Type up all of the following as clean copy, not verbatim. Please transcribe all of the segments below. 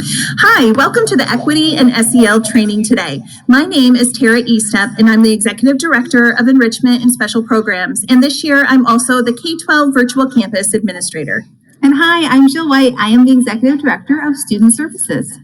Hi, welcome to the Equity and SEL training today. My name is Tara Estep, and I'm the Executive Director of Enrichment and Special Programs. And this year, I'm also the K-12 Virtual Campus Administrator. And hi, I'm Jill White. I am the Executive Director of Student Services.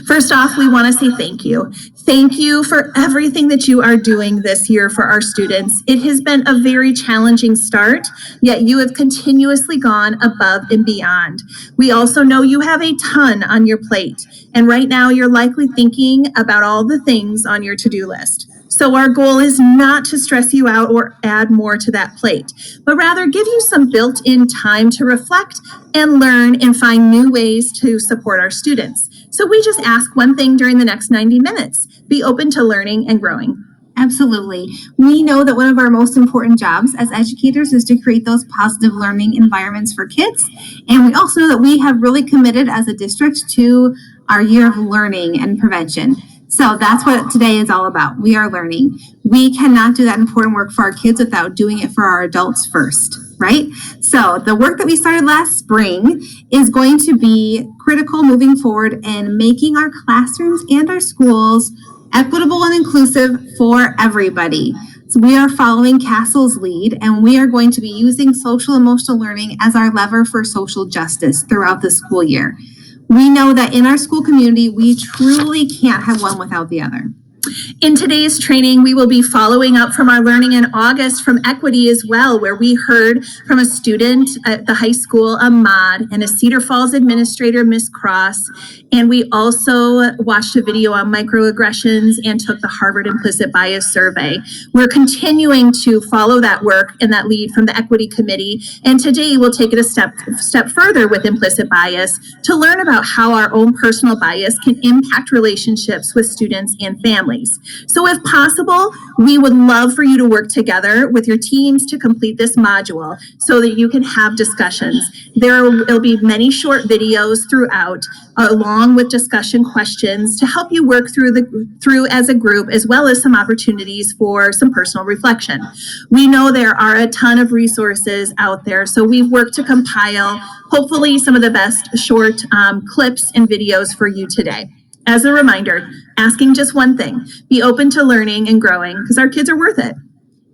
First off, we want to say thank you. Thank you for everything that you are doing this year for our students. It has been a very challenging start, yet you have continuously gone above and beyond. We also know you have a ton on your plate, and right now you're likely thinking about all the things on your to-do list. So our goal is not to stress you out or add more to that plate, but rather give you some built-in time to reflect and learn and find new ways to support our students. So we just ask one thing during the next 90 minutes. Be open to learning and growing. Absolutely. We know that one of our most important jobs as educators is to create those positive learning environments for kids. And we also know that we have really committed as a district to our year of learning and prevention. So that's what today is all about. We are learning. We cannot do that important work for our kids without doing it for our adults first, right? So the work that we started last spring is going to be critical moving forward in making our classrooms and our schools equitable and inclusive for everybody. So we are following Castle's lead, and we are going to be using social emotional learning as our lever for social justice throughout the school year. We know that in our school community, we truly can't have one without the other. In today's training, we will be following up from our learning in August from Equity as well, where we heard from a student at the high school, Ahmad, and a Cedar Falls administrator, Miss Cross. And we also watched a video on microaggressions and took the Harvard Implicit Bias Survey. We're continuing to follow that work and that lead from the Equity Committee. And today we'll take it a step further with implicit bias to learn about how our own personal bias can impact relationships with students and families. So if possible, we would love for you to work together with your teams to complete this module so that you can have discussions. There'll be many short videos throughout, along with discussion questions to help you work through as a group, as well as some opportunities for some personal reflection. We know there are a ton of resources out there, so we've worked to compile hopefully some of the best short clips and videos for you today. As a reminder, asking just one thing, be open to learning and growing because our kids are worth it.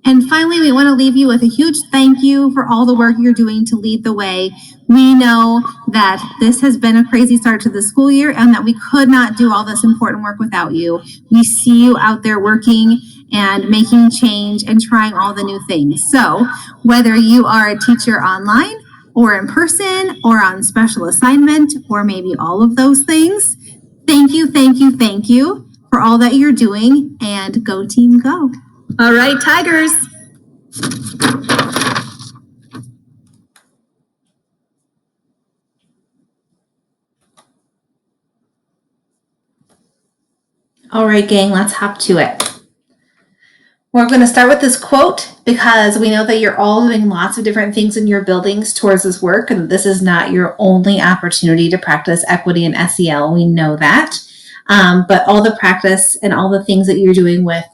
And finally, we want to leave you with a huge thank you for all the work you're doing to lead the way. We know that this has been a crazy start to the school year and that we could not do all this important work without you. We see you out there working and making change and trying all the new things. So whether you are a teacher online or in person or on special assignment or maybe all of those things, thank you for all that you're doing, and go team go. All right, Tigers. All right, gang, let's hop to it. We're going to start with this quote because we know that you're all doing lots of different things in your buildings towards this work, and this is not your only opportunity to practice equity and SEL. We know that. But all the practice and all the things that you're doing with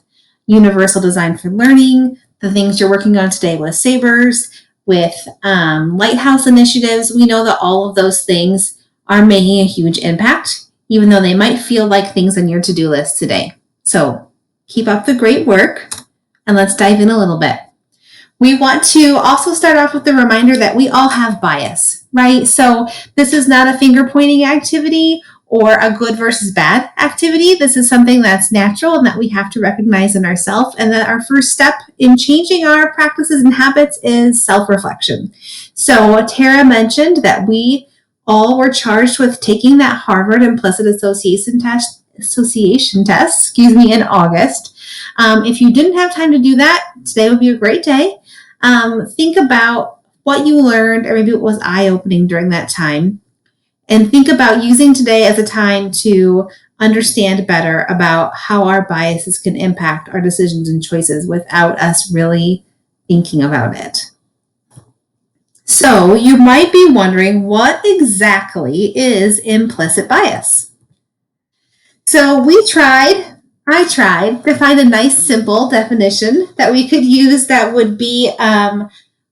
Universal Design for Learning, the things you're working on today with Sabres, with Lighthouse initiatives, we know that all of those things are making a huge impact, even though they might feel like things on your to-do list today. So keep up the great work, and let's dive in a little bit. We want to also start off with the reminder that we all have bias, right? So this is not a finger-pointing activity or a good versus bad activity. This is something that's natural and that we have to recognize in ourselves, and that our first step in changing our practices and habits is self-reflection. So Tara mentioned that we all were charged with taking that Harvard Implicit Association test, in August. If you didn't have time to do that, today would be a great day. Think about what you learned, or maybe it was eye-opening during that time. And think about using today as a time to understand better about how our biases can impact our decisions and choices without us really thinking about it. So you might be wondering, what exactly is implicit bias? So I tried to find a nice, simple definition that we could use that would be,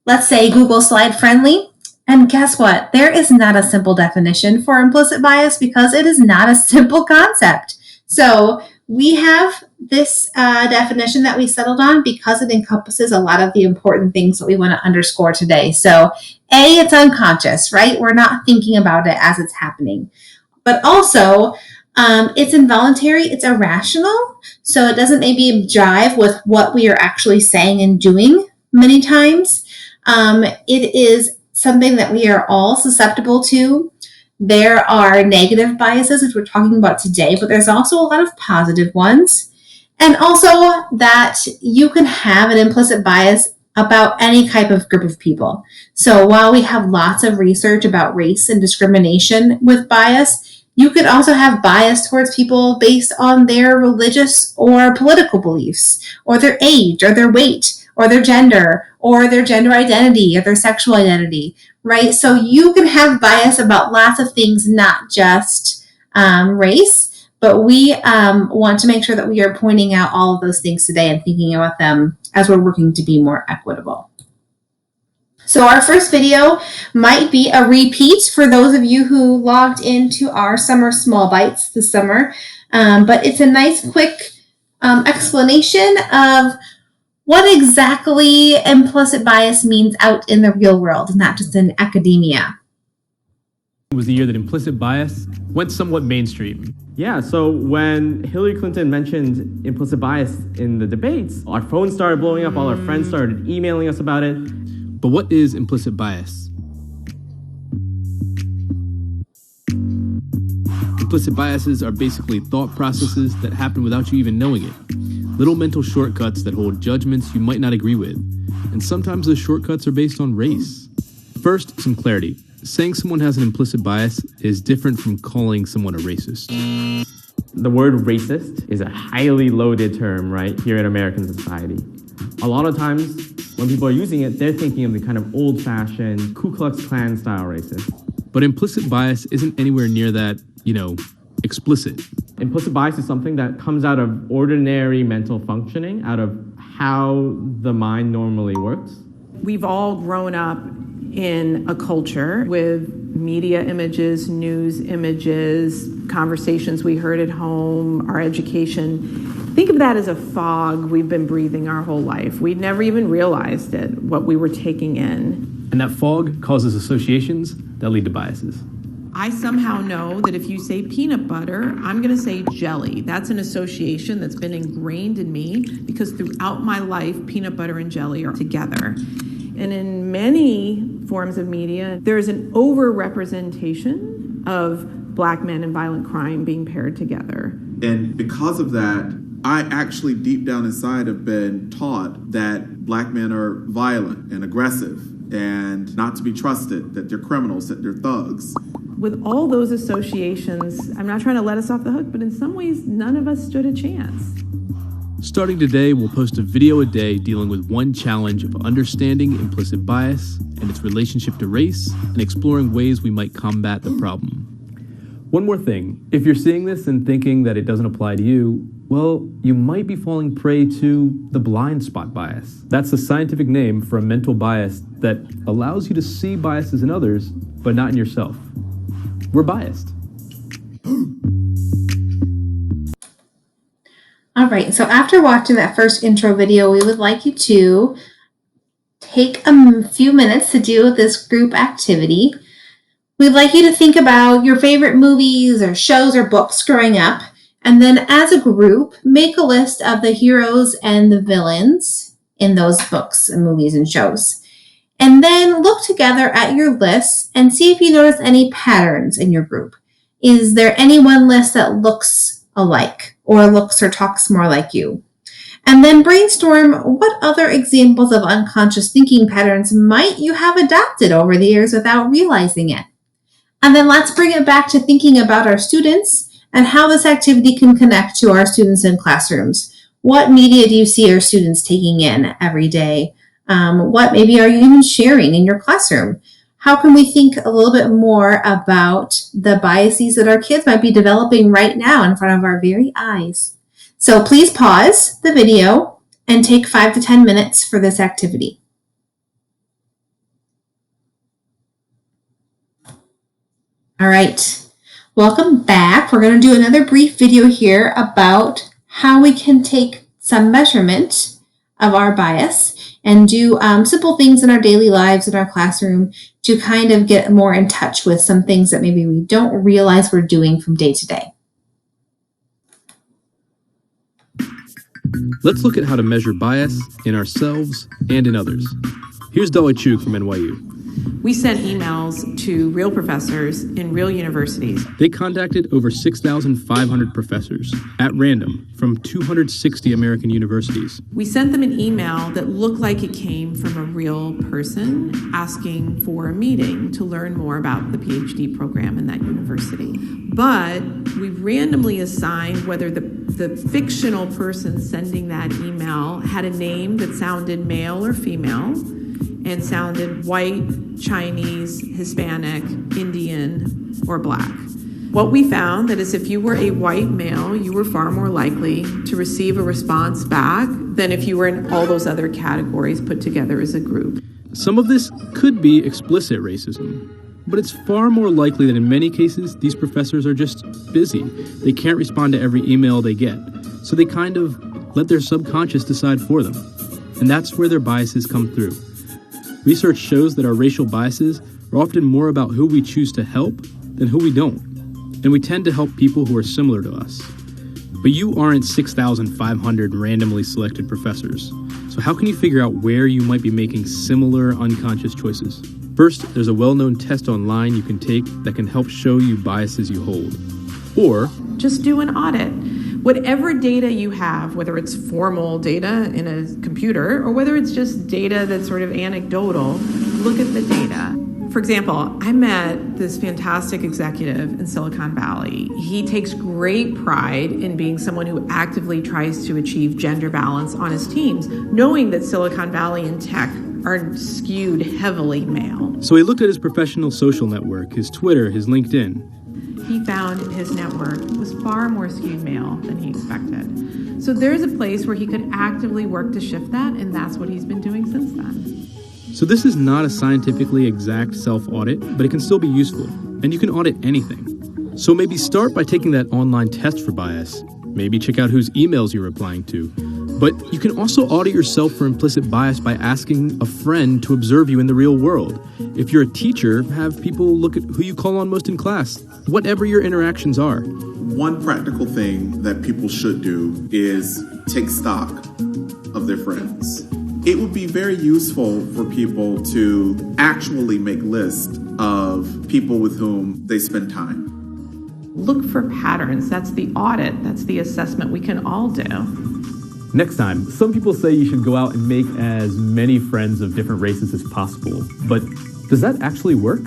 let's say, Google Slide friendly. And guess what? There is not a simple definition for implicit bias because it is not a simple concept. So we have this definition that we settled on because it encompasses a lot of the important things that we want to underscore today. So A, it's unconscious, right? We're not thinking about it as it's happening. But also, it's involuntary, it's irrational, so it doesn't maybe jive with what we are actually saying and doing many times. It is something that we are all susceptible to. There are negative biases, which we're talking about today, but there's also a lot of positive ones. And also that you can have an implicit bias about any type of group of people. So while we have lots of research about race and discrimination with bias, you could also have bias towards people based on their religious or political beliefs, or their age, or their weight, or their gender identity, or their sexual identity, right? So you can have bias about lots of things, not just race, but we want to make sure that we are pointing out all of those things today and thinking about them as we're working to be more equitable. So our first video might be a repeat for those of you who logged into our Summer Small Bites this summer, but it's a nice quick explanation of what exactly implicit bias means out in the real world, not just in academia. It was the year that implicit bias went somewhat mainstream. Yeah, so when Hillary Clinton mentioned implicit bias in the debates, our phones started blowing up, all our friends started emailing us about it. But what is implicit bias? Implicit biases are basically thought processes that happen without you even knowing it. Little mental shortcuts that hold judgments you might not agree with. And sometimes those shortcuts are based on race. First, some clarity. Saying someone has an implicit bias is different from calling someone a racist. The word racist is a highly loaded term, right, here in American society. A lot of times, when people are using it, they're thinking of the kind of old-fashioned Ku Klux Klan style racist. But implicit bias isn't anywhere near that, explicit. Implicit bias is something that comes out of ordinary mental functioning, out of how the mind normally works. We've all grown up in a culture with media images, news images, conversations we heard at home, our education. Think of that as a fog we've been breathing our whole life. We never even realized it, what we were taking in. And that fog causes associations that lead to biases. I somehow know that if you say peanut butter, I'm going to say jelly. That's an association that's been ingrained in me because throughout my life, peanut butter and jelly are together. And in many forms of media, there is an over-representation of Black men and violent crime being paired together. And because of that, I actually deep down inside have been taught that Black men are violent and aggressive and not to be trusted, that they're criminals, that they're thugs. With all those associations, I'm not trying to let us off the hook, but in some ways, none of us stood a chance. Starting today, we'll post a video a day dealing with one challenge of understanding implicit bias and its relationship to race and exploring ways we might combat the problem. One more thing, if you're seeing this and thinking that it doesn't apply to you, well, you might be falling prey to the blind spot bias. That's the scientific name for a mental bias that allows you to see biases in others, but not in yourself. We're biased. All right, so after watching that first intro video, we would like you to take a few minutes to do this group activity. We'd like you to think about your favorite movies or shows or books growing up, and then as a group, make a list of the heroes and the villains in those books and movies and shows. And then look together at your lists and see if you notice any patterns in your group. Is there any one list that looks alike or looks or talks more like you? And then brainstorm what other examples of unconscious thinking patterns might you have adopted over the years without realizing it. And then let's bring it back to thinking about our students and how this activity can connect to our students in classrooms. What media do you see our students taking in every day? What maybe are you even sharing in your classroom? How can we think a little bit more about the biases that our kids might be developing right now in front of our very eyes? So please pause the video and take 5 to 10 minutes for this activity. All right, welcome back. We're going to do another brief video here about how we can take some measurement of our bias and do simple things in our daily lives, in our classroom, to kind of get more in touch with some things that maybe we don't realize we're doing from day to day. Let's look at how to measure bias in ourselves and in others. Here's Dolly Chuk from NYU. We sent emails to real professors in real universities. They contacted over 6,500 professors at random from 260 American universities. We sent them an email that looked like it came from a real person asking for a meeting to learn more about the PhD program in that university. But we randomly assigned whether the fictional person sending that email had a name that sounded male or female and sounded white, Chinese, Hispanic, Indian, or Black. What we found that is if you were a white male, you were far more likely to receive a response back than if you were in all those other categories put together as a group. Some of this could be explicit racism, but it's far more likely that in many cases, these professors are just busy. They can't respond to every email they get, so they kind of let their subconscious decide for them. And that's where their biases come through. Research shows that our racial biases are often more about who we choose to help than who we don't, and we tend to help people who are similar to us. But you aren't 6,500 randomly selected professors, so how can you figure out where you might be making similar unconscious choices? First, there's a well-known test online you can take that can help show you biases you hold. Or just do an audit. Whatever data you have, whether it's formal data in a computer or whether it's just data that's sort of anecdotal, look at the data. For example, I met this fantastic executive in Silicon Valley. He takes great pride in being someone who actively tries to achieve gender balance on his teams, knowing that Silicon Valley and tech are skewed heavily male. So he looked at his professional social network, his Twitter, his LinkedIn. He found his network was far more skewed male than he expected. So there's a place where he could actively work to shift that, and that's what he's been doing since then. So this is not a scientifically exact self-audit, but it can still be useful, and you can audit anything. So maybe start by taking that online test for bias. Maybe check out whose emails you're replying to. But you can also audit yourself for implicit bias by asking a friend to observe you in the real world. If you're a teacher, have people look at who you call on most in class, whatever your interactions are. One practical thing that people should do is take stock of their friends. It would be very useful for people to actually make lists of people with whom they spend time. Look for patterns. That's the audit. That's the assessment we can all do. Next time, some people say you should go out and make as many friends of different races as possible, but does that actually work?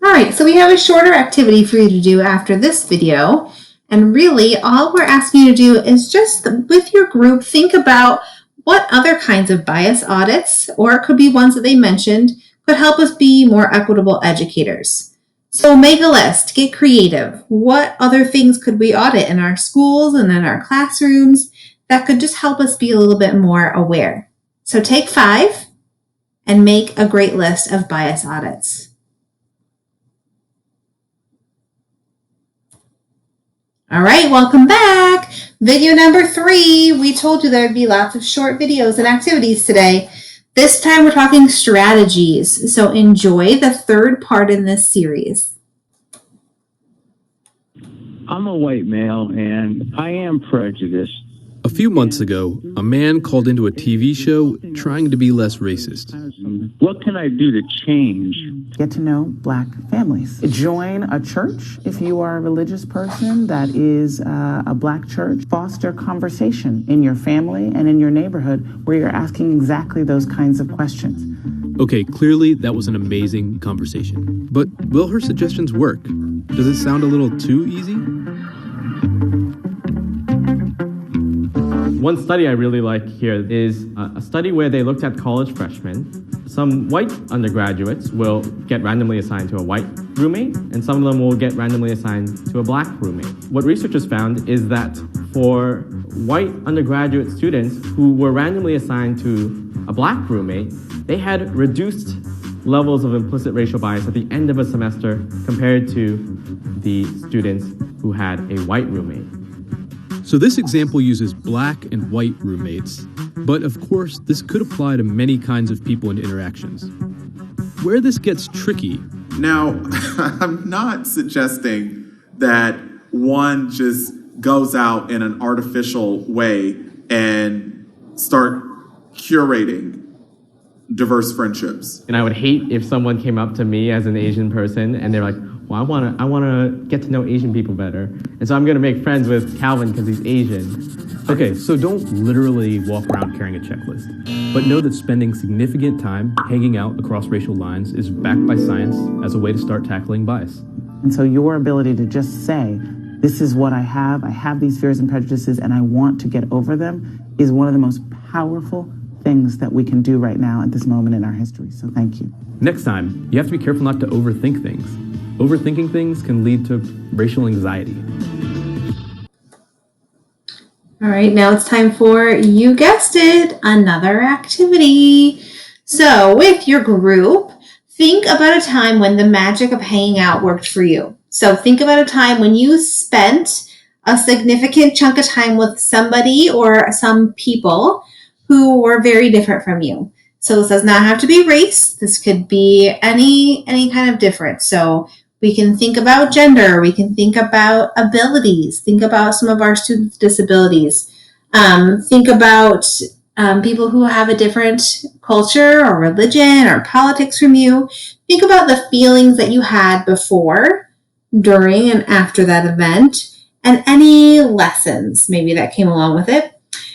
All right, so we have a shorter activity for you to do after this video, and really all we're asking you to do is just with your group think about what other kinds of bias audits, or it could be ones that they mentioned, could help us be more equitable educators. So make a list, get creative. What other things could we audit in our schools and in our classrooms that could just help us be a little bit more aware? So take 5 and make a great list of bias audits. All right, welcome back. Video number 3. We told you there'd be lots of short videos and activities today. This time we're talking strategies, so enjoy the third part in this series. I'm a white male and I am prejudiced. A few months ago, a man called into a TV show trying to be less racist. What can I do to change? Get to know Black families. Join a church if you are a religious person that is a Black church. Foster conversation in your family and in your neighborhood where you're asking exactly those kinds of questions. Okay, clearly that was an amazing conversation. But will her suggestions work? Does it sound a little too easy? One study I really like here is a study where they looked at college freshmen. Some white undergraduates will get randomly assigned to a white roommate, and some of them will get randomly assigned to a Black roommate. What researchers found is that for white undergraduate students who were randomly assigned to a Black roommate, they had reduced levels of implicit racial bias at the end of a semester compared to the students who had a white roommate. So this example uses black and white roommates, but of course this could apply to many kinds of people and interactions. Where this gets tricky. Now, I'm not suggesting that one just goes out in an artificial way and start curating diverse friendships. And I would hate if someone came up to me as an Asian person and they're like, well, I wanna get to know Asian people better. And so I'm gonna make friends with Calvin because he's Asian. Okay, so don't literally walk around carrying a checklist, but know that spending significant time hanging out across racial lines is backed by science as a way to start tackling bias. And so your ability to just say, this is what I have these fears and prejudices, and I want to get over them, is one of the most powerful things that we can do right now at this moment in our history. So thank you. Next time, you have to be careful not to overthink things. Overthinking things can lead to racial anxiety. All right, now it's time for, you guessed it, another activity. So with your group, think about a time when the magic of hanging out worked for you. So think about a time when you spent a significant chunk of time with somebody or some people who were very different from you. So this does not have to be race. This could be any kind of difference. So we can think about gender. We can think about abilities. Think about some of our students' disabilities. Think about people who have a different culture or religion or politics from you. Think about the feelings that you had before, during, and after that event, and any lessons maybe that came along with it.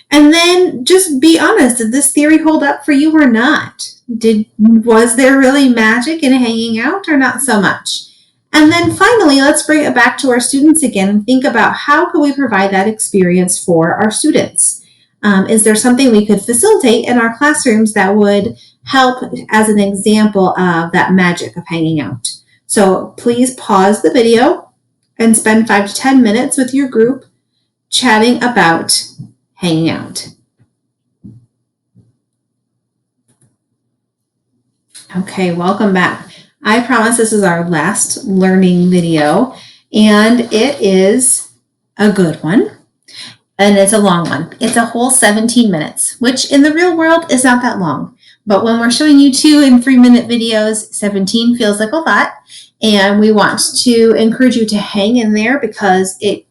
And then just be honest, did this theory hold up for you or not? Was there really magic in hanging out or not so much? And then finally, let's bring it back to our students again and think about how could we provide that experience for our students? Is there something we could facilitate in our classrooms that would help as an example of that magic of hanging out? So please pause the video and spend 5 to 10 minutes with your group chatting about hanging out. Okay, welcome back. I promise this is our last learning video, and it is a good one, and it's a long one. It's a whole 17 minutes, which in the real world is not that long. But when we're showing you 2 and 3 minute videos, 17 feels like a lot, and we want to encourage you to hang in there because it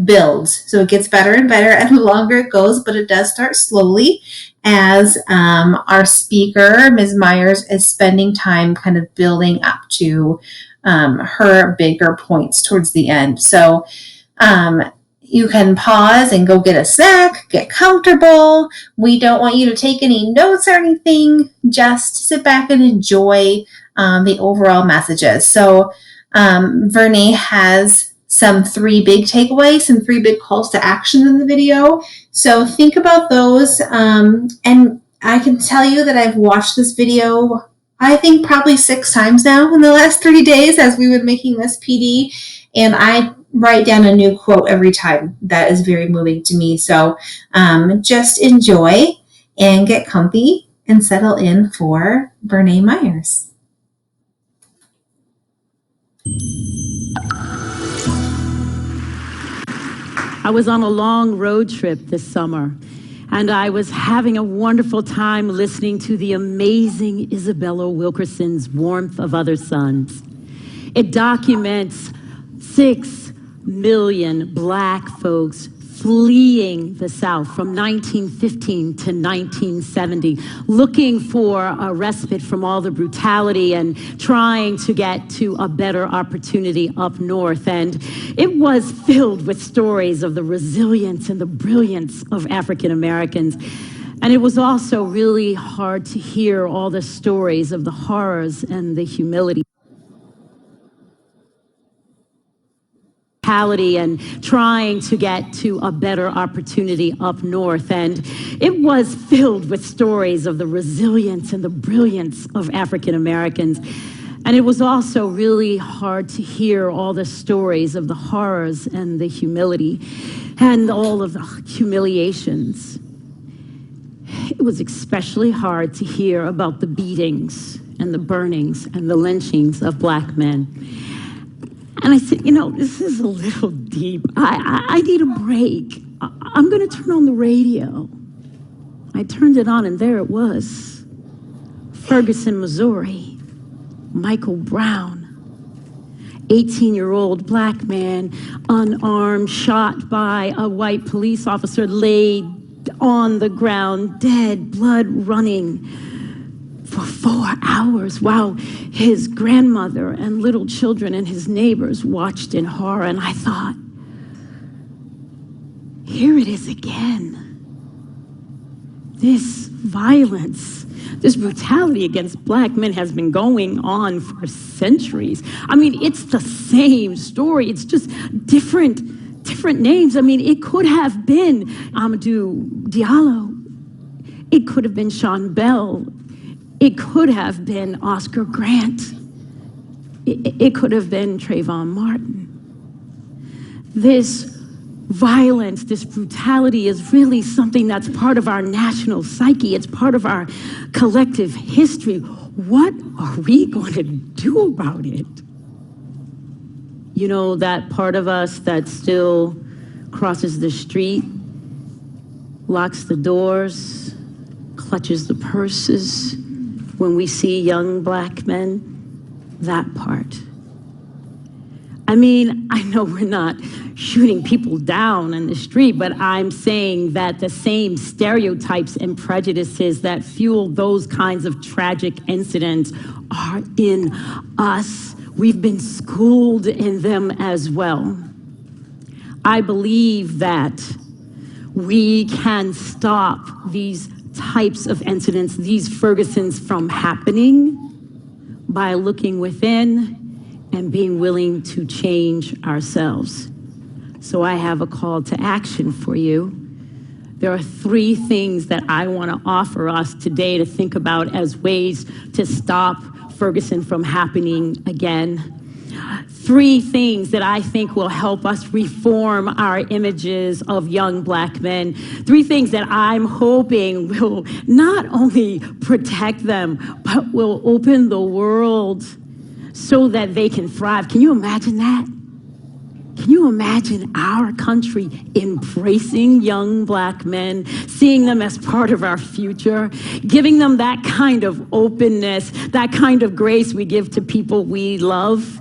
builds. So it gets better and better and the longer it goes, but it does start slowly as our speaker, Ms. Myers, is spending time kind of building up to her bigger points towards the end. So you can pause and go get a snack, get comfortable. We don't want you to take any notes or anything. Just sit back and enjoy the overall messages. So Vernay has some 3 big takeaways and 3 big calls to action in the video. So think about those. And I can tell you that I've watched this video, I think probably 6 times now in the last 30 days as we've been making this PD. And I write down a new quote every time. That is very moving to me. So just enjoy and get comfy and settle in for Vernay Myers. I was on a long road trip this summer, and I was having a wonderful time listening to the amazing Isabella Wilkerson's Warmth of Other Suns. It documents 6 million Black folks fleeing the South from 1915 to 1970, looking for a respite from all the brutality and trying to get to a better opportunity up north. And it was filled with stories of the resilience and the brilliance of African Americans. And it was also really hard to hear all the stories of the horrors and the humility. And trying to get to a better opportunity up north. And it was filled with stories of the resilience and the brilliance of African Americans. And it was also really hard to hear all the stories of the horrors and the humility and all of the humiliations. It was especially hard to hear about the beatings and the burnings and the lynchings of Black men. And I said, you know, this is a little deep. I need a break. I'm going to turn on the radio. I turned it on, and there it was. Ferguson, Missouri. Michael Brown. 18-year-old Black man, unarmed, shot by a white police officer, laid on the ground, dead, blood running for 4 hours while his grandmother and little children and his neighbors watched in horror. And I thought, here it is again. This violence, this brutality against Black men has been going on for centuries. I mean, it's the same story. It's just different names. I mean, it could have been Amadou Diallo. It could have been Sean Bell. It could have been Oscar Grant. It could have been Trayvon Martin. This violence, this brutality is really something that's part of our national psyche. It's part of our collective history. What are we going to do about it? You know, that part of us that still crosses the street, locks the doors, clutches the purses when we see young Black men, that part. I mean, I know we're not shooting people down in the street, but I'm saying that the same stereotypes and prejudices that fuel those kinds of tragic incidents are in us. We've been schooled in them as well. I believe that we can stop these types of incidents, these Fergusons, from happening by looking within and being willing to change ourselves. So I have a call to action for you. There are 3 things that I want to offer us today to think about as ways to stop Ferguson from happening again. 3 things that I think will help us reform our images of young Black men. 3 things that I'm hoping will not only protect them, but will open the world so that they can thrive. Can you imagine that? Can you imagine our country embracing young Black men, seeing them as part of our future, giving them that kind of openness, that kind of grace we give to people we love?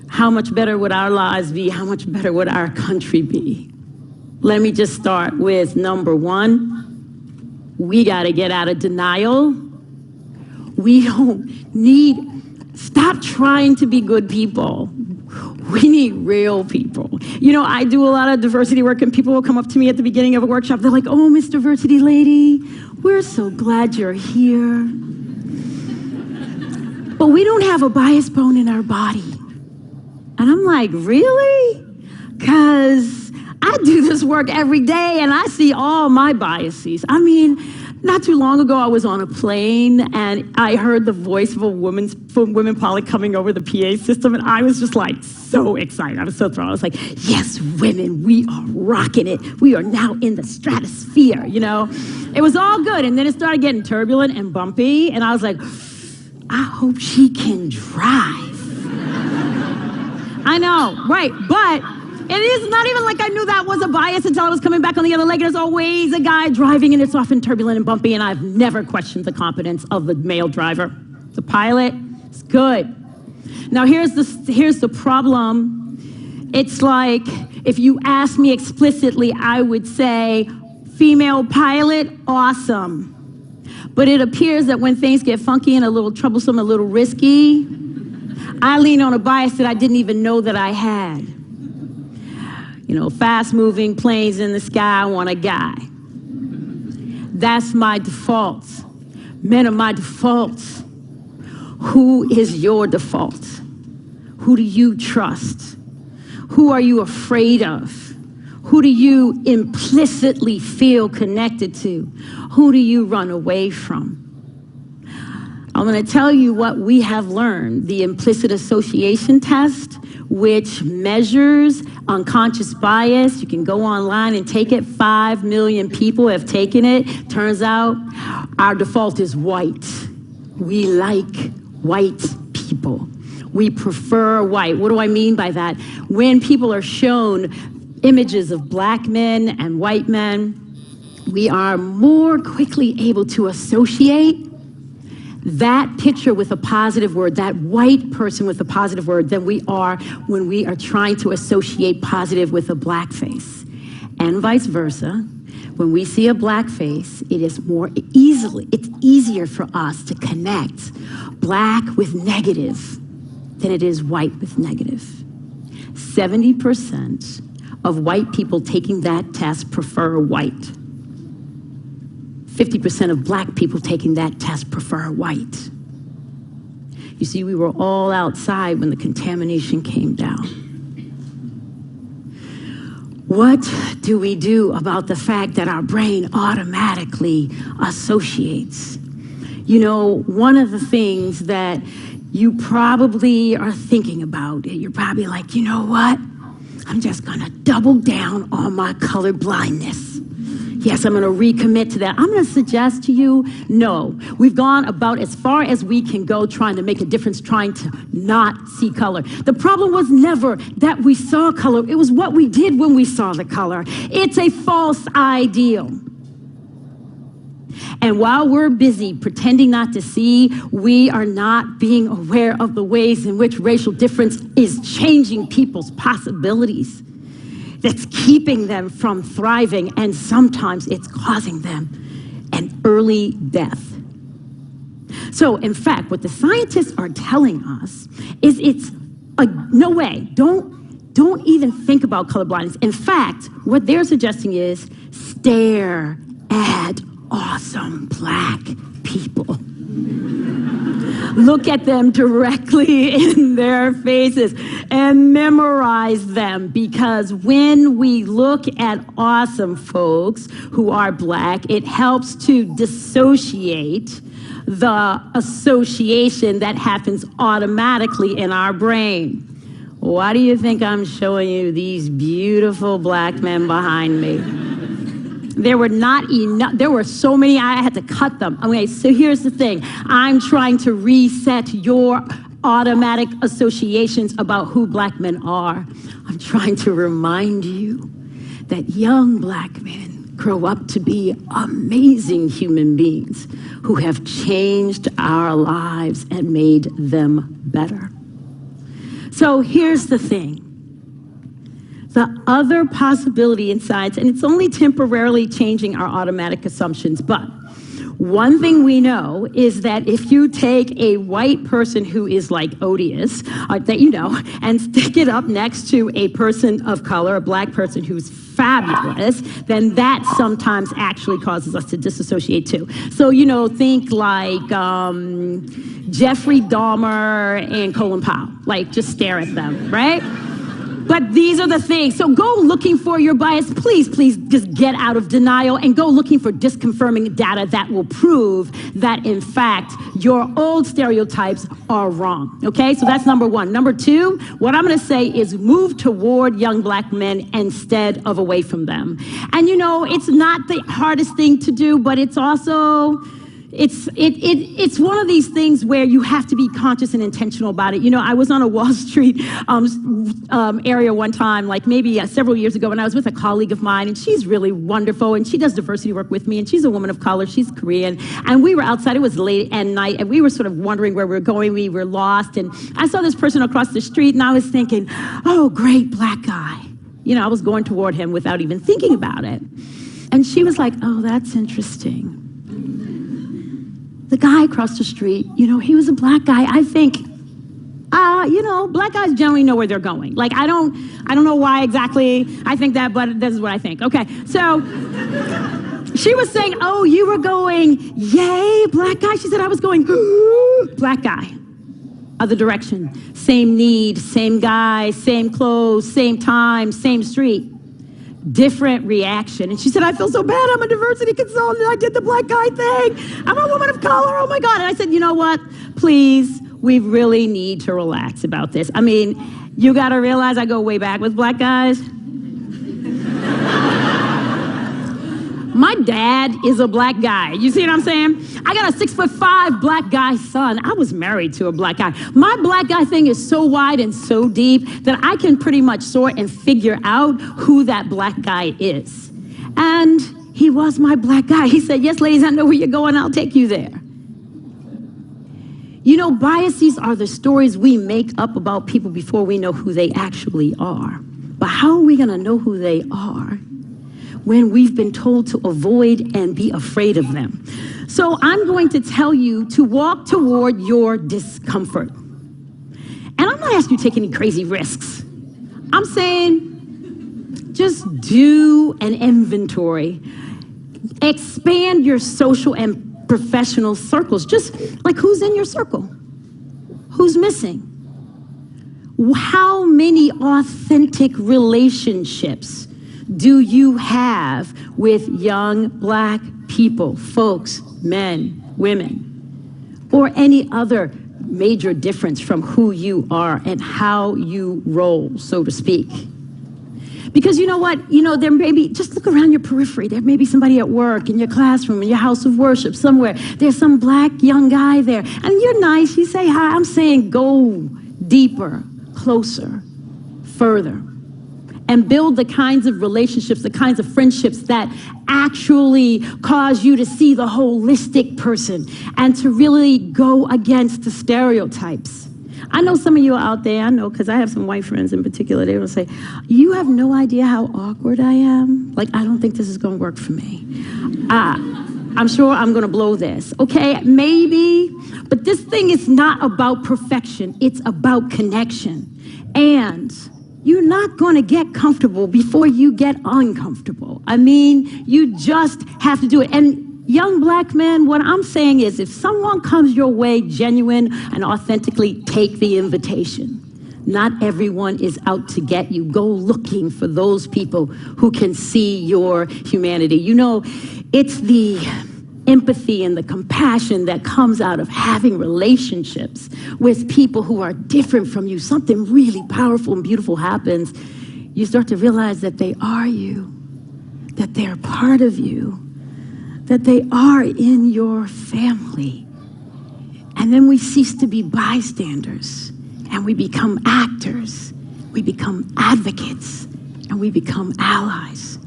How much better would our lives be? How much better would our country be? Let me just start with number 1. We got to get out of denial. We don't need... Stop trying to be good people. We need real people. You know, I do a lot of diversity work, and people will come up to me at the beginning of a workshop. They're like, oh, Miss Diversity Lady, we're so glad you're here. But we don't have a bias bone in our body. And I'm like, really? Because I do this work every day, and I see all my biases. I mean, not too long ago, I was on a plane, and I heard the voice of a woman from Women Poly coming over the PA system, and I was just like so excited. I was so thrilled. I was like, yes, women, we are rocking it. We are now in the stratosphere, you know? It was all good, and then it started getting turbulent and bumpy, and I was like, I hope she can drive. I know, right, but it is not even like I knew that was a bias until I was coming back on the other leg. There's always a guy driving, and it's often turbulent and bumpy, and I've never questioned the competence of the male driver. The pilot is good. Now, here's the problem. It's like, if you ask me explicitly, I would say, female pilot, awesome. But it appears that when things get funky and a little troublesome, a little risky, I lean on a bias that I didn't even know that I had. You know, fast-moving planes in the sky, I want a guy. That's my default. Men are my defaults. Who is your default? Who do you trust? Who are you afraid of? Who do you implicitly feel connected to? Who do you run away from? I'm going to tell you what we have learned. The implicit association test, which measures unconscious bias. You can go online and take it. 5 million people have taken it. Turns out our default is white. We like white people. We prefer white. What do I mean by that? When people are shown images of black men and white men, we are more quickly able to associate that picture with a positive word, that white person with a positive word, than we are when we are trying to associate positive with a black face. And vice versa. When we see a black face, it's easier for us to connect black with negative than it is white with negative. 70% of white people taking that test prefer white. 50% of black people taking that test prefer white. You see, we were all outside when the contamination came down. What do we do about the fact that our brain automatically associates? You know, one of the things that you probably are thinking about, you're probably like, you know what? I'm just gonna double down on my color blindness. Yes, I'm going to recommit to that. I'm going to suggest to you, no. We've gone about as far as we can go trying to make a difference, trying to not see color. The problem was never that we saw color. It was what we did when we saw the color. It's a false ideal. And while we're busy pretending not to see, we are not being aware of the ways in which racial difference is changing people's possibilities. That's keeping them from thriving, and sometimes it's causing them an early death. So, in fact, what the scientists are telling us is it's no way. Don't even think about colorblindness. In fact, what they're suggesting is stare at awesome black people. Look at them directly in their faces and memorize them, because when we look at awesome folks who are black, it helps to dissociate the association that happens automatically in our brain. Why do you think I'm showing you these beautiful black men behind me? There were not enough. There were so many, I had to cut them. Okay, so here's the thing. I'm trying to reset your automatic associations about who black men are. I'm trying to remind you that young black men grow up to be amazing human beings who have changed our lives and made them better. So here's the thing. The other possibility in science, and it's only temporarily changing our automatic assumptions, but one thing we know is that if you take a white person who is like odious, that you know, and stick it up next to a person of color, a black person who's fabulous, then that sometimes actually causes us to disassociate too. So, you know, think like Jeffrey Dahmer and Colin Powell, like just stare at them, right? But these are the things. So go looking for your bias. Please just get out of denial and go looking for disconfirming data that will prove that, in fact, your old stereotypes are wrong. Okay, so that's number one. Number two, what I'm going to say is move toward young black men instead of away from them. And, you know, it's not the hardest thing to do, but it's also... It's one of these things where you have to be conscious and intentional about it. You know, I was on a Wall Street area one time, like maybe several years ago, and I was with a colleague of mine, and she's really wonderful, and she does diversity work with me, and she's a woman of color, she's Korean, and we were outside, it was late at night, and we were sort of wondering where we were going, we were lost, and I saw this person across the street, and I was thinking, oh, great black guy. You know, I was going toward him without even thinking about it. And she was like, oh, that's interesting. The guy across the street, you know, he was a black guy. I think, you know, black guys generally know where they're going. Like, I don't know why exactly I think that, but this is what I think. Okay, so she was saying, oh, you were going, yay, black guy. She said, I was going, black guy. Other direction. Same need, same guy, same clothes, same time, same street. Different reaction. And she said, I feel so bad. I'm a diversity consultant. I did the black guy thing. I'm a woman of color. Oh my God. And I said, you know what? Please, we really need to relax about this. I mean, you got to realize I go way back with black guys. My dad is a black guy. You see what I'm saying? I got a 6'5" black guy son. I was married to a black guy. My black guy thing is so wide and so deep that I can pretty much sort and figure out who that black guy is. And he was my black guy. He said, yes, ladies, I know where you're going. I'll take you there. You know, biases are the stories we make up about people before we know who they actually are. But how are we going to know who they are when we've been told to avoid and be afraid of them? So I'm going to tell you to walk toward your discomfort. And I'm not asking you to take any crazy risks. I'm saying just do an inventory. Expand your social and professional circles. Just like, who's in your circle? Who's missing? How many authentic relationships do you have with young black people, folks, men, women, or any other major difference from who you are and how you roll, so to speak? Because you know what? You know, there may be, just look around your periphery. There may be somebody at work, in your classroom, in your house of worship, somewhere. There's some black young guy there. And you're nice. You say hi. I'm saying go deeper, closer, further. And build the kinds of relationships, the kinds of friendships that actually cause you to see the holistic person and to really go against the stereotypes. I know some of you are out there, I know, because I have some white friends in particular, they will say, you have no idea how awkward I am. Like, I don't think this is going to work for me. I'm sure I'm going to blow this. Okay, maybe, but this thing is not about perfection. It's about connection. And you're not going to get comfortable before you get uncomfortable. I mean, you just have to do it. And young black men, what I'm saying is, if someone comes your way genuine and authentically, take the invitation. Not everyone is out to get you. Go looking for those people who can see your humanity. You know, it's the empathy and the compassion that comes out of having relationships with people who are different from you. Something really powerful and beautiful happens. You start to realize that they are you, that they're part of you, that they are in your family. And then we cease to be bystanders and we become actors, we become advocates, and we become allies.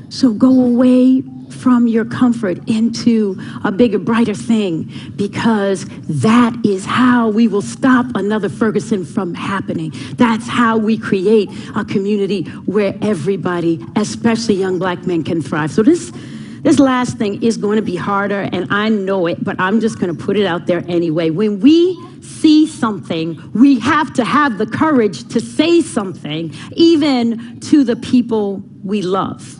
So go away from your comfort into a bigger, brighter thing, because that is how we will stop another Ferguson from happening. That's how we create a community where everybody, especially young black men, can thrive. So this last thing is going to be harder, and I know it, but I'm just going to put it out there anyway. When we see something, we have to have the courage to say something, even to the people we love.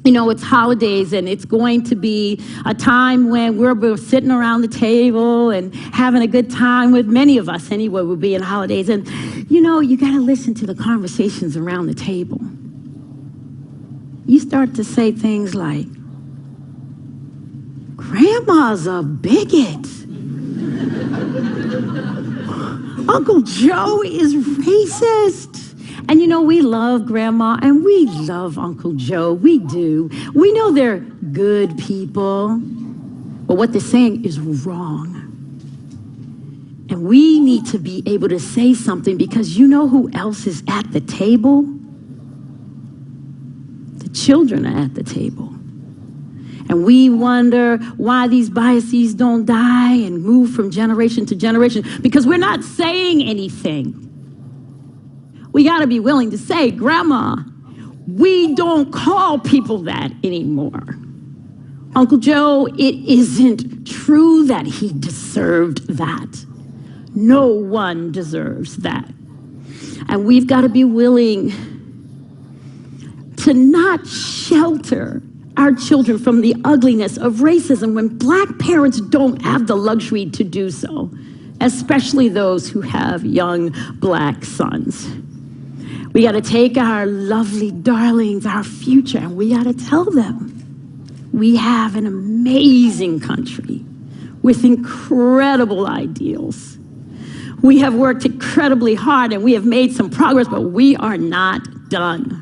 You know, it's holidays, and it's going to be a time when we're sitting around the table and having a good time with many of us anyway. We'll be in holidays, and you know, you got to listen to the conversations around the table. You start to say things like, Grandma's a bigot. Uncle Joe is racist. And you know, we love Grandma and we love Uncle Joe. We do. We know they're good people, but what they're saying is wrong. And we need to be able to say something, because you know who else is at the table? The children are at the table. And we wonder why these biases don't die and move from generation to generation, because we're not saying anything. We got to be willing to say, Grandma, we don't call people that anymore. Uncle Joe, it isn't true that he deserved that. No one deserves that. And we've got to be willing to not shelter our children from the ugliness of racism when black parents don't have the luxury to do so, especially those who have young black sons. We got to take our lovely darlings, our future, and we got to tell them we have an amazing country with incredible ideals. We have worked incredibly hard and we have made some progress, but we are not done.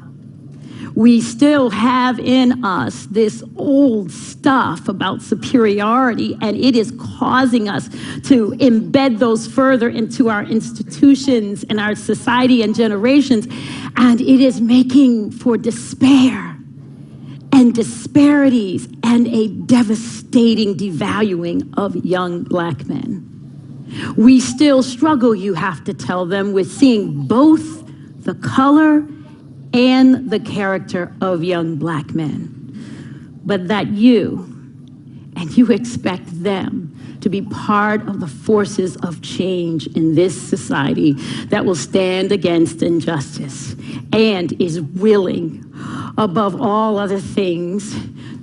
We still have in us this old stuff about superiority, and it is causing us to embed those further into our institutions and our society and generations, and it is making for despair and disparities and a devastating devaluing of young Black men. We still struggle, you have to tell them, with seeing both the color and the character of young Black men. But that you expect them to be part of the forces of change in this society that will stand against injustice and is willing, above all other things,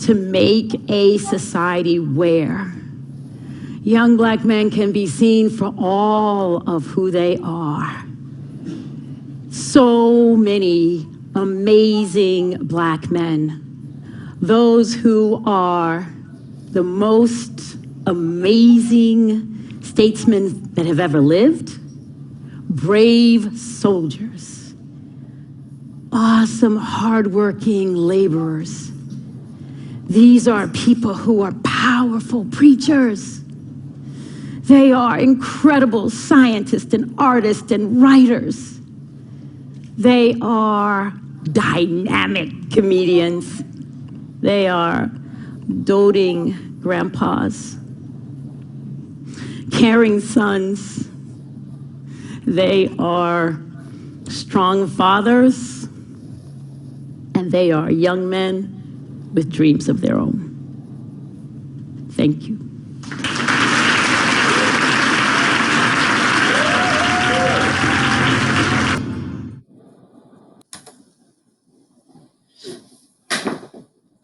to make a society where young Black men can be seen for all of who they are. So many amazing Black men, those who are the most amazing statesmen that have ever lived, brave soldiers, awesome, hardworking laborers. These are people who are powerful preachers. They are incredible scientists and artists and writers. They are dynamic comedians. They are doting grandpas, caring sons. They are strong fathers, and they are young men with dreams of their own. Thank you.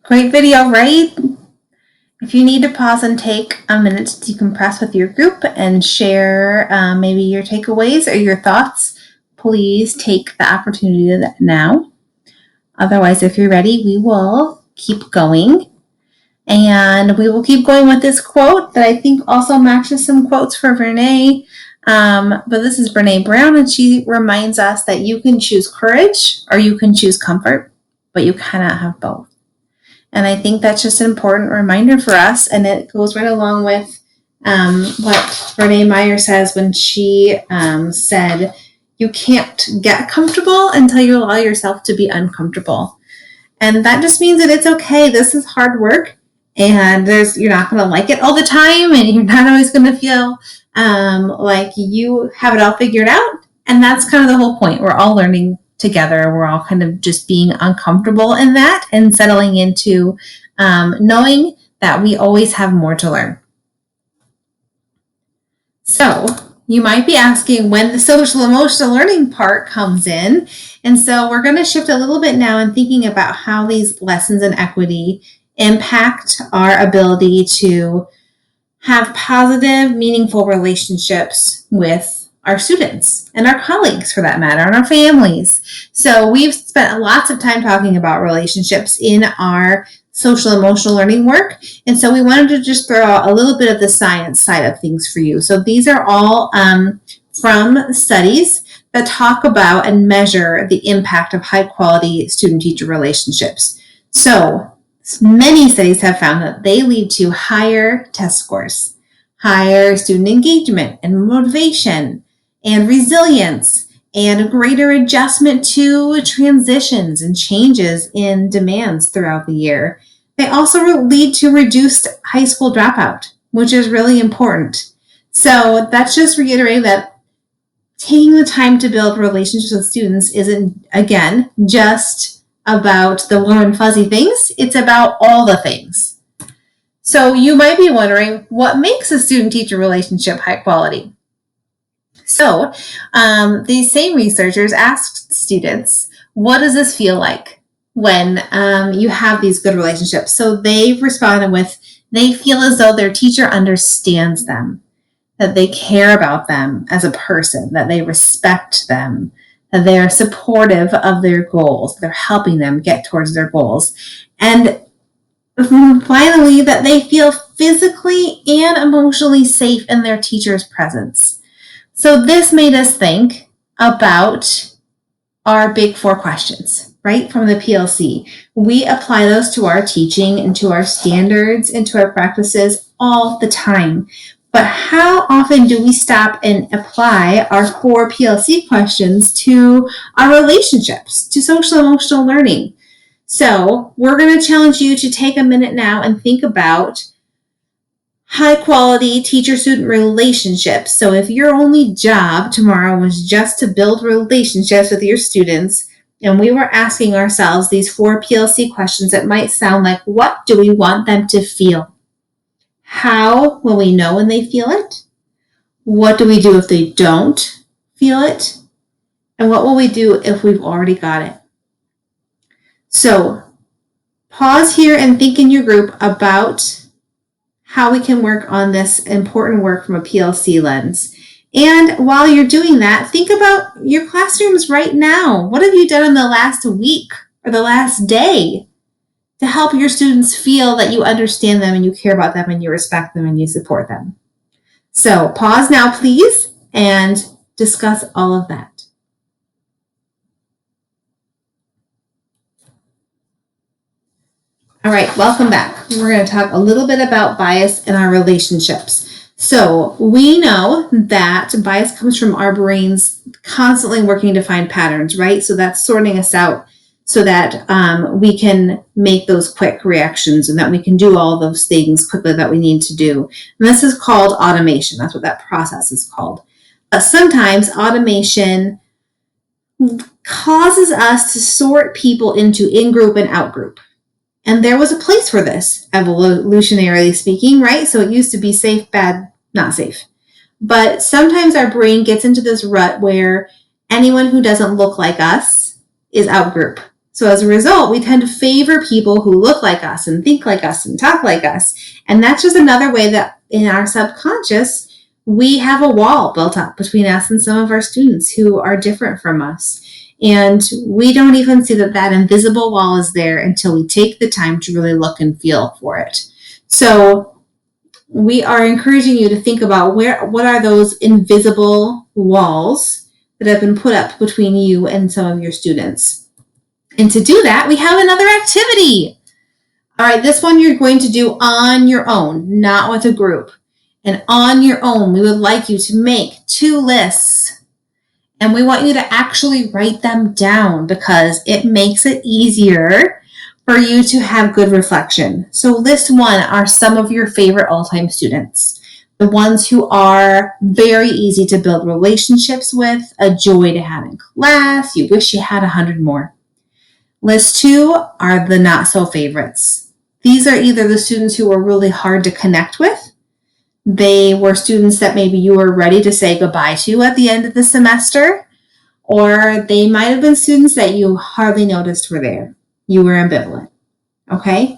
Great video, right? If you need to pause and take a minute to decompress with your group and share maybe your takeaways or your thoughts, please take the opportunity to that now. Otherwise, if you're ready, we will keep going. And we will keep going with this quote that I think also matches some quotes for Brene. But this is Brene Brown, and she reminds us that you can choose courage or you can choose comfort, but you cannot have both. And I think that's just an important reminder for us, and it goes right along with what Brene Meyer says when she said, you can't get comfortable until you allow yourself to be uncomfortable. And that just means that it's okay. This is hard work, and you're not going to like it all the time, and you're not always going to feel like you have it all figured out. And that's kind of the whole point. We're all learning together. We're all kind of just being uncomfortable in that and settling into knowing that we always have more to learn. So you might be asking when the social emotional learning part comes in. And so we're going to shift a little bit now in thinking about how these lessons in equity impact our ability to have positive, meaningful relationships with our students and our colleagues, for that matter, and our families. So we've spent lots of time talking about relationships in our social emotional learning work. And so we wanted to just throw out a little bit of the science side of things for you. So these are all from studies that talk about and measure the impact of high quality student-teacher relationships. So many studies have found that they lead to higher test scores, higher student engagement and motivation, and resilience, and a greater adjustment to transitions and changes in demands throughout the year. They also lead to reduced high school dropout, which is really important. So that's just reiterating that taking the time to build relationships with students isn't, again, just about the warm and fuzzy things. It's about all the things. So you might be wondering, what makes a student-teacher relationship high quality? So these same researchers asked students, what does this feel like when you have these good relationships? So they responded with, they feel as though their teacher understands them, that they care about them as a person, that they respect them, that they are supportive of their goals, they're helping them get towards their goals. And finally, that they feel physically and emotionally safe in their teacher's presence. So this made us think about our big 4 questions, right, from the PLC. We apply those to our teaching and to our standards and to our practices all the time. But how often do we stop and apply our 4 PLC questions to our relationships, to social emotional learning? So we're going to challenge you to take a minute now and think about high quality teacher-student relationships. So if your only job tomorrow was just to build relationships with your students, and we were asking ourselves these 4 PLC questions, it might sound like, what do we want them to feel? How will we know when they feel it? What do we do if they don't feel it? And what will we do if we've already got it? So pause here and think in your group about how we can work on this important work from a PLC lens. And while you're doing that, think about your classrooms right now. What have you done in the last week or the last day to help your students feel that you understand them and you care about them and you respect them and you support them? So pause now, please, and discuss all of that. All right, welcome back. We're going to talk a little bit about bias in our relationships. So we know that bias comes from our brains constantly working to find patterns, right? So that's sorting us out so that we can make those quick reactions and that we can do all those things quickly that we need to do. And this is called automation. That's what that process is called. But sometimes automation causes us to sort people into in-group and out-group. And there was a place for this, evolutionarily speaking, right? So it used to be safe, bad, not safe. But sometimes our brain gets into this rut where anyone who doesn't look like us is out-group. So as a result, we tend to favor people who look like us and think like us and talk like us. And that's just another way that in our subconscious, we have a wall built up between us and some of our students who are different from us. And we don't even see that that invisible wall is there until we take the time to really look and feel for it. So we are encouraging you to think about what are those invisible walls that have been put up between you and some of your students. And to do that, we have another activity. All right, this one you're going to do on your own, not with a group. And on your own, we would like you to make 2 lists. And we want you to actually write them down because it makes it easier for you to have good reflection. So list 1 are some of your favorite all-time students, the ones who are very easy to build relationships with, a joy to have in class, you wish you had 100 more. List 2 are the not-so-favorites. These are either the students who were really hard to connect with, they were students that maybe you were ready to say goodbye to at the end of the semester, or they might have been students that you hardly noticed were there. You were ambivalent, okay?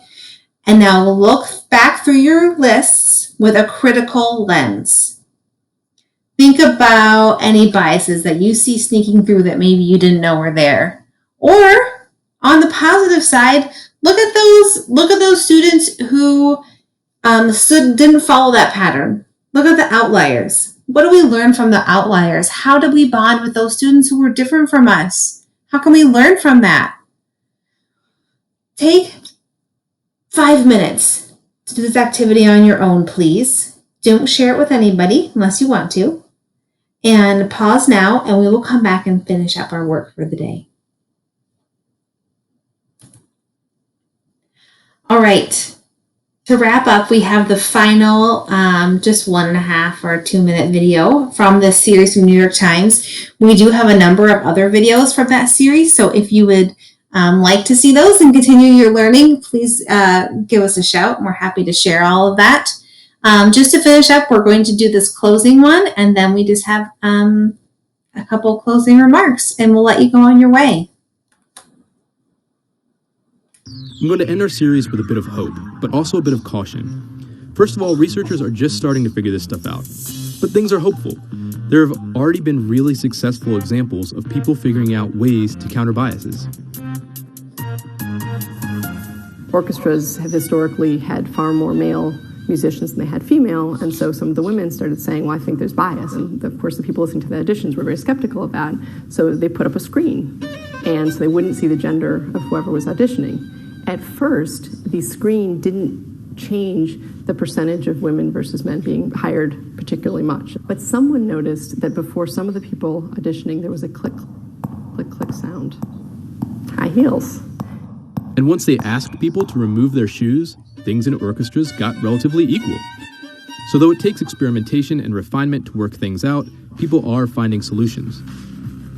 And now look back through your lists with a critical lens. Think about any biases that you see sneaking through that maybe you didn't know were there. Or on the positive side, look at those students who didn't follow that pattern. Look at the outliers. What do we learn from the outliers? How did we bond with those students who were different from us? How can we learn from that? Take 5 minutes to do this activity on your own, please. Don't share it with anybody unless you want to. And pause now, and we will come back and finish up our work for the day. All right. To wrap up, we have the final just 1.5 or 2 minute video from this series from New York Times. We do have a number of other videos from that series, so if you would like to see those and continue your learning, please give us a shout, and we're happy to share all of that. Just to finish up, we're going to do this closing one, and then we just have a couple closing remarks, and we'll let you go on your way. I'm going to end our series with a bit of hope, but also a bit of caution. First of all, researchers are just starting to figure this stuff out, but things are hopeful. There have already been really successful examples of people figuring out ways to counter biases. Orchestras have historically had far more male musicians than they had female, and so some of the women started saying, well, I think there's bias. And of course, the people listening to the auditions were very skeptical of that, so they put up a screen. and so they wouldn't see the gender of whoever was auditioning. At first, the screen didn't change the percentage of women versus men being hired particularly much. But someone noticed that before some of the people auditioning, there was a click, click, click sound. High heels. And once they asked people to remove their shoes, things in orchestras got relatively equal. So though it takes experimentation and refinement to work things out, people are finding solutions.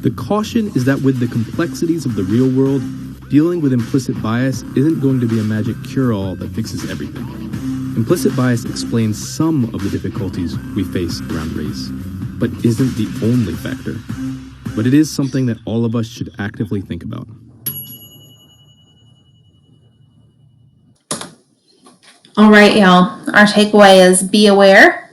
The caution is that with the complexities of the real world, dealing with implicit bias isn't going to be a magic cure-all that fixes everything. Implicit bias explains some of the difficulties we face around race, but isn't the only factor. But it is something that all of us should actively think about. All right, y'all. Our takeaway is be aware,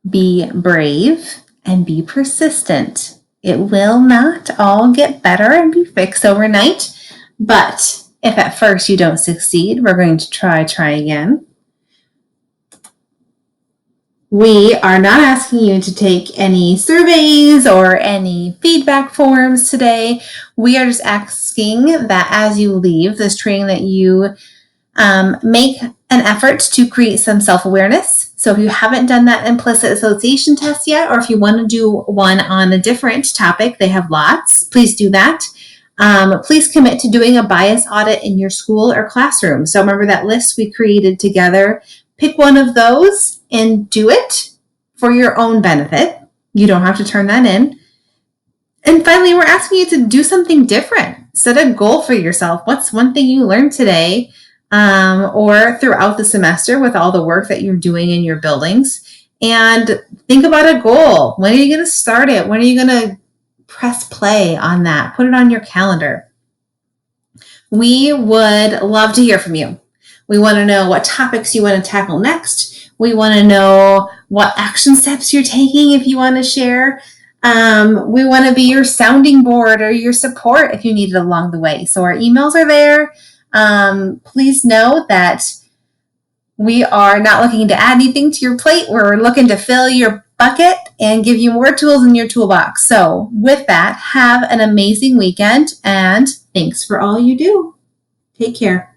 be brave, and be persistent. It will not all get better and be fixed overnight, but if at first you don't succeed, we're going to try again. We are not asking you to take any surveys or any feedback forms today. We are just asking that as you leave this training that you make an effort to create some self-awareness. So if you haven't done that implicit association test yet, or if you want to do one on a different topic, they have lots, please do that. Please commit to doing a bias audit in your school or classroom. So remember that list we created together. Pick one of those and do it for your own benefit. You don't have to turn that in. And finally, we're asking you to do something different. Set a goal for yourself. What's one thing you learned today or throughout the semester with all the work that you're doing in your buildings? And think about a goal. When are you going to start it? When are you going to press play on that? Put it on your calendar. We would love to hear from you. We want to know what topics you want to tackle next. We want to know what action steps you're taking if you want to share. We want to be your sounding board or your support if you need it along the way. So our emails are there. Please know that we are not looking to add anything to your plate. We're looking to fill your bucket and give you more tools in your toolbox. So with that, have an amazing weekend and thanks for all you do. Take care.